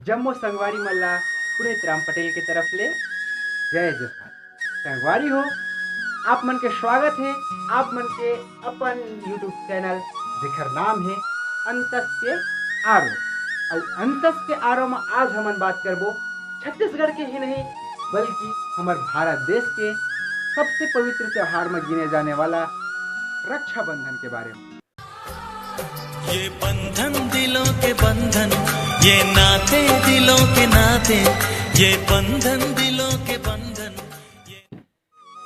जम्मू संगवारी मल्ला पुनीत राम पटेल की तरफ ले जय जोहार। संगवारी हो, आप मन के स्वागत है आप मन के अपन यूट्यूब चैनल जेकर नाम है अंतस के आरो। और अंतस के आरो में आज हमन बात करबो छत्तीसगढ़ के ही नहीं बल्कि हमारे भारत देश के सबसे पवित्र त्योहार में गिने जाने वाला रक्षाबंधन के बारे में। ये बंधन दिलों के बंधन, ये नाते दिलों के नाते, ये बंधन दिलों के बंधन।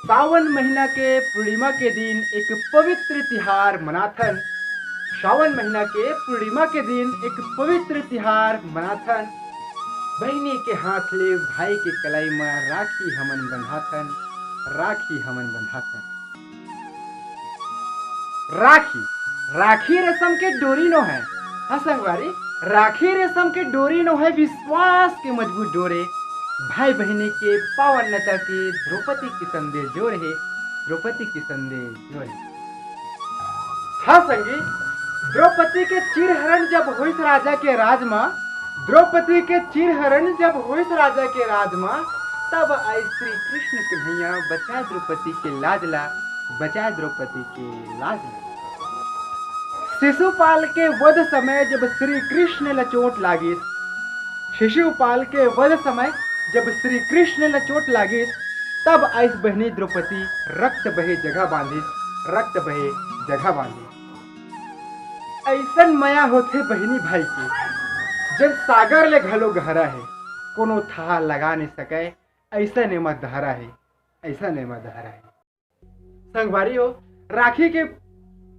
सावन महीना के पूर्णिमा के दिन एक पवित्र तिहार मनाथन। सावन महीना के पूर्णिमा के दिन एक पवित्र तिहार मनाथन। बहनी के हाथ ले भाई के कलाई में राखी हमन बंधाथन, राखी हमन बंधाथन। राखी राखी रेशम के डोरी नो है। हाँ संगवारी, राखी रेशम के डोरी नो है विश्वास के मजबूत डोरे। भाई बहनी के पावनता के द्रौपदी की संदेश जोड़ है, द्रौपदी की संदेश जोड़ है। हाँ संगी, द्रौपदी के चिरहरण जब हुई राजा के राज में, द्रौपदी के चिरहरण जब हुई राजा के राज में, तब आई श्री कृष्ण कन्हैया बचा द्रौपदी के लाजला, बचा द्रौपदी के लाजला। शिशुपाल के वध समय जब श्री कृष्ण ल चोट लागी, शिशुपाल के वध समय जब श्री कृष्ण ल चोट लागी, तब आइस बहनी द्रौपदी रक्त बहे जगह बांधी, रक्त बहे जगह बांधी। ऐसन माया होते बहनी भाई की जब सागर ले घलो गहरा है, कोनो था लगा नहीं सके, ऐसा नेमा दहरा है, ऐसा नेमा दहरा है। संगवारी हो, राखी के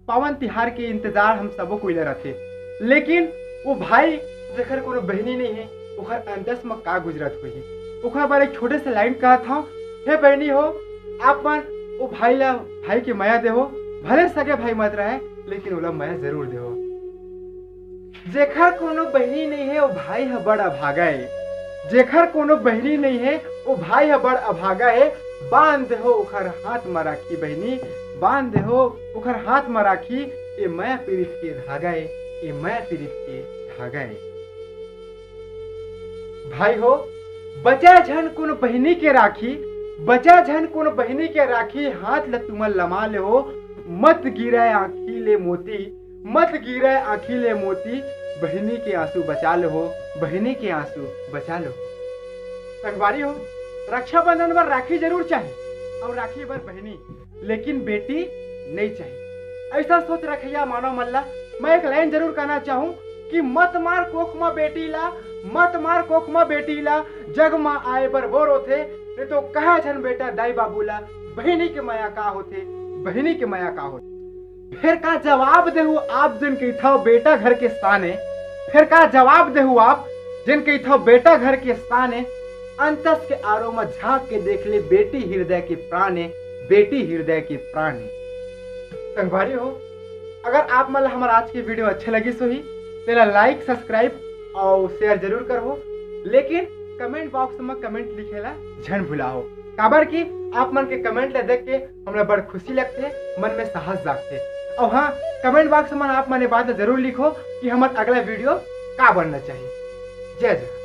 पावन तिहार के इंतजार हम सबो कोई रखे, लेकिन वो भाई जेकर कोनो बहनी नहीं है ओकर अंदस में का गुजरत हुई, ओकर बारे एक छोटे से लाइन कहा था, हे बहनी हो, आप मन वो भाई ला भाई की माया देहो, भले सगे भाई मत रहे लेकिन ओला माया जरूर देहो। जेकर कोनो बहनी नहीं है वो भाई है बड़ अभागा है, जेकर कोनो बहनी नहीं है वो भाई है बड़ अभागा है। बांध देहो ओकर हाथ में राखी बहनी, बांध देहो ओकर हाथ में राखी, ये माया पीड़ित के धागा है, ये माया पीड़ित के धागा है। भाई हो, बचा झन कोनो बहनी के राखी, बचा झन कोनो बहनी के राखी, हाथ ल तुमन लमा ले हो, मत गिराए आँखी ले मोती, मत गिराए आँखी ले मोती, बहनी के आंसू बचा लो हो, बहनी के आंसू बचा लो। संगवारी हो, रक्षाबंधन पर राखी जरूर चाहिए और राखी पर बहनी, लेकिन बेटी नहीं चाहिए। ऐसा सोच रखिया मानो मल्ला। मैं एक लाइन जरूर कहना चाहूँ कि मत मार कोख में बेटी ला, मत मार कोख में बेटी ला, जग में आए बर बोर होते, नहीं तो कहा झन बेटा दाई बाबूला, बहनी के माया का होते, बहनी के माया का होते। फिर का जवाब देहु आप जिन कही था बेटा घर के स्थान है, फिर का जवाब देहु आप जिन कही था बेटा घर के स्थान है। अंतस के आरो में झांक के देख ले, बेटी हृदय के प्राण है, बेटी हृदय के प्राण है। संगवारी हो, अगर आप मतलब हमारा आज की वीडियो अच्छी लगी सो ही तेरा लाइक सब्सक्राइब और शेयर जरूर करो, लेकिन कमेंट बॉक्स में कमेंट लिखेला झन भुलाओ। काबर की आप मन के कमेंट ले देख के हमरा बड़ खुशी लगते, मन में साहस जागते। और हाँ, कमेंट बॉक्स में आप मने बात जरूर लिखो कि हमारा अगला वीडियो का बनना चाहिए। जय जय।